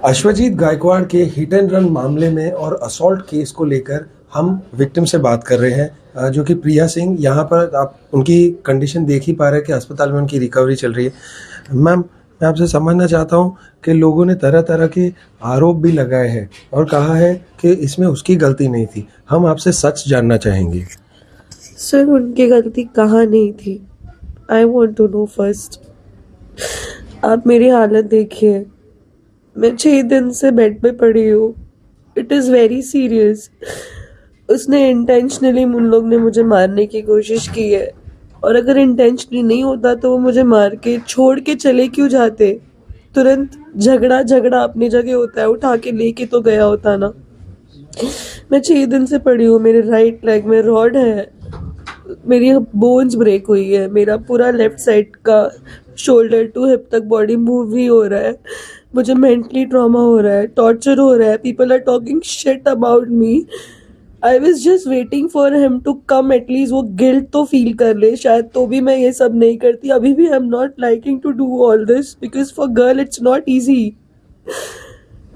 अश्वजीत गायकवाड़ के hit and run मामले में और असॉल्ट केस को लेकर हम विक्टिम से बात कर रहे हैं, जो कि प्रिया सिंह। यहाँ पर आप उनकी कंडीशन देख ही पा रहे हैं कि अस्पताल में उनकी रिकवरी चल रही है। मैम, मैं आपसे समझना चाहता हूँ कि लोगों ने तरह तरह के आरोप भी लगाए हैं और कहा है कि इसमें उसकी गलती नहीं थी। हम आपसे सच जानना चाहेंगे। सर, उनकी गलती कहाँ नहीं थी? I want to know first. आप मेरी हालत देखिए, मैं 6 दिन से बेड पे पड़ी हूँ। It is very serious. उसने इंटेंशनली उन लोग ने मुझे मारने की कोशिश की है, और अगर इंटेंशनली नहीं होता तो वो मुझे मार के छोड़ के चले क्यों जाते? तुरंत झगड़ा अपनी जगह होता है, उठा के लेके तो गया होता ना। मैं 6 दिन से पड़ी हूँ। मेरे राइट लेग में रॉड है, मेरी बोन्स ब्रेक हुई है, मेरा पूरा लेफ्ट साइड का शोल्डर टू हिप तक बॉडी मूव ही हो रहा है। मुझे मेंटली ट्रॉमा हो रहा है, टॉर्चर हो रहा है, people are talking shit about me. I was just waiting for him to come, at least वो गिल्ट तो फील कर ले शायद, तो भी मैं ये सब नहीं करती। अभी भी I am not liking to do all this because for girl it's not easy.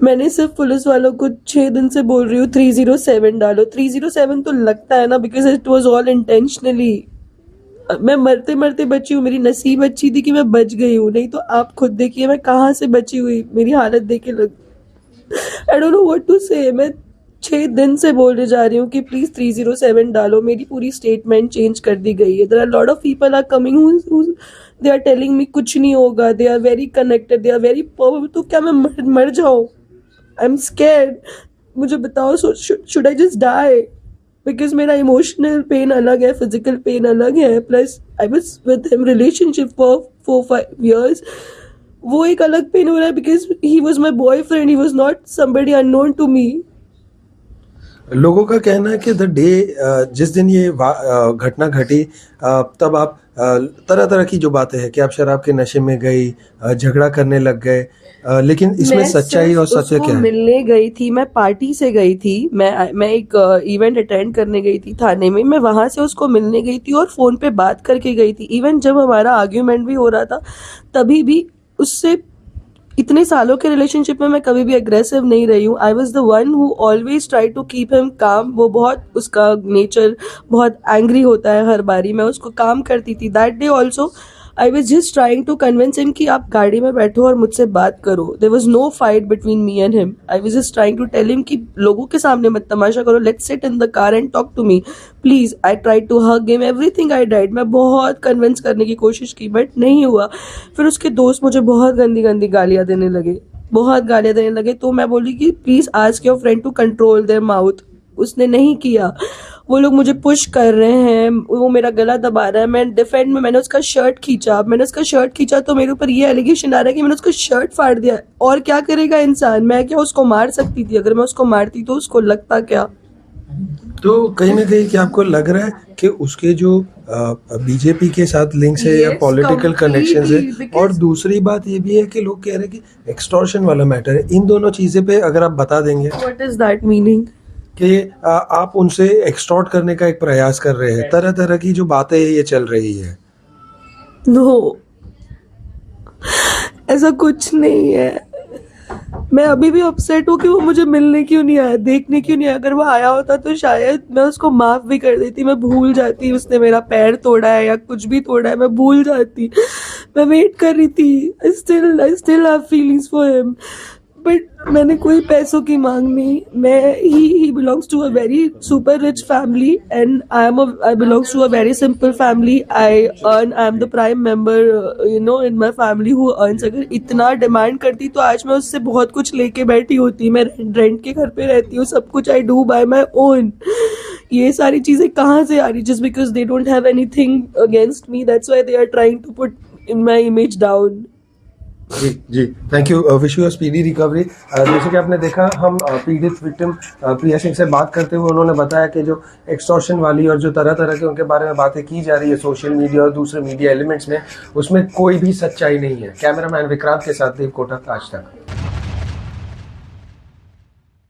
मैंने सिर्फ पुलिस वालों को 6 दिन से बोल रही हूँ 307 डालो। 307 तो लगता है ना, because it was all intentionally. मैं मरते मरते बची हूँ। मेरी नसीब अच्छी थी कि मैं बच गई हूँ, नहीं तो आप खुद देखिए मैं कहाँ से बची हुई। मेरी हालत देखे लग, I don't know what to say. मैं 6 दिन से बोलने जा रही हूँ कि प्लीज 307 डालो। मेरी पूरी स्टेटमेंट चेंज कर दी गई है। There are lot of people are coming, they are telling me कुछ नहीं होगा, they are very connected, they are very powerful. तो क्या मैं मर जाऊँ? I am scared. मुझे बताओ, should I just die? Because मेरा इमोशनल पेन अलग है, फिजिकल पेन अलग है। Plus I was with him relationship for 4-5 years। वो एक अलग पेन हो रहा है because he was my boyfriend, he was not somebody unknown to me. लोगों का कहना है कि द डे जिस दिन ये घटना घटी, तब आप तरह तरह की जो बातें हैं कि आप शराब के नशे में गई, झगड़ा करने लग गए, लेकिन इसमें सच्चाई और सत्य क्या है? मिलने गई थी, मैं पार्टी से गई थी। मैं एक इवेंट अटेंड करने गई थी थाने में। मैं वहां से उसको मिलने गई थी और फोन पे बात करके गई थी। इवन जब हमारा आर्ग्यूमेंट भी हो रहा था तभी भी उससे, इतने सालों के रिलेशनशिप में मैं कभी भी अग्रेसिव नहीं रही हूँ। I was the one who always try to keep him calm. वो बहुत, उसका नेचर बहुत एंग्री होता है हर बारी। मैं उसको काम करती थी। That day also I was just trying to convince him कि आप गाड़ी में बैठो और मुझसे बात करो। There was no fight between me and him. I was just trying to tell him कि लोगों के सामने मत तमाशा करो, let's sit in the car and talk to me please. I try to hug him, everything I died. मैं बहुत convince करने की कोशिश की बट नहीं हुआ। फिर उसके दोस्त मुझे बहुत गंदी गंदी गालियां देने लगे। तो मैं बोली कि please ask your friend to control their mouth. उसने नहीं किया। वो लोग मुझे पुश कर रहे हैं, वो मेरा गला दबा रहा है। मैं डिफेंड में, मैंने उसका शर्ट खींचा तो मेरे ऊपर ये एलिगेशन आ रहा है कि मैंने उसका शर्ट फाड़ दिया। और क्या करेगा इंसान? मैं क्या उसको मार सकती थी? अगर मैं उसको मारती तो उसको लगता क्या? तो कहीं ना कहीं क्या आपको लग रहा है कि उसके जो बीजेपी के साथ लिंक्स है या पॉलिटिकल कनेक्शंस है? और दूसरी बात ये भी है कि लोग कह रहे हैं कि एक्सटॉर्शन वाला मैटर है। इन दोनों चीजें पे अगर आप बता देंगे। What is that meaning? कि आप उनसे एक्सटॉर्ट करने का एक प्रयास कर रहे हैं, तरह तरह की जो बातें ये चल रही है। नो, ऐसा कुछ नहीं है। मैं अभी भी अपसेट हूँ कि वो मुझे मिलने क्यों नहीं आया, देखने क्यों नहीं आया। अगर वो आया होता तो शायद मैं उसको माफ भी कर देती। मैं भूल जाती उसने मेरा पैर तोड़ा है या कुछ भी तोड़ा है, मैं भूल जाती। मैं वेट कर रही थी। I still have feelings for him, but मैंने कोई पैसों की मांग नहीं। He belongs to a very super rich family and I belongs to a very simple family. I am the prime member in my family who earns. अगर इतना demand करती तो आज मैं उससे बहुत कुछ लेके बैठी होती। मैं रेंट के घर पे रहती हूँ, सब कुछ I do by my own. ये सारी चीजें कहाँ से आ रही? Just because they don't have anything against me, that's why they are trying to put in my image down. जी, thank you. Wish you a speedy recovery. जैसे कि आपने देखा, हम पीड़ित विक्टिम प्रिया सिंह से बात करते हुए उन्होंने बताया कि जो एक्सटॉर्शन वाली और जो तरह तरह के उनके बारे में बातें की जा रही है सोशल मीडिया और दूसरे मीडिया एलिमेंट्स में, उसमें कोई भी सच्चाई नहीं है। कैमरामैन विक्रांत के साथ देव कोटक, आज तक।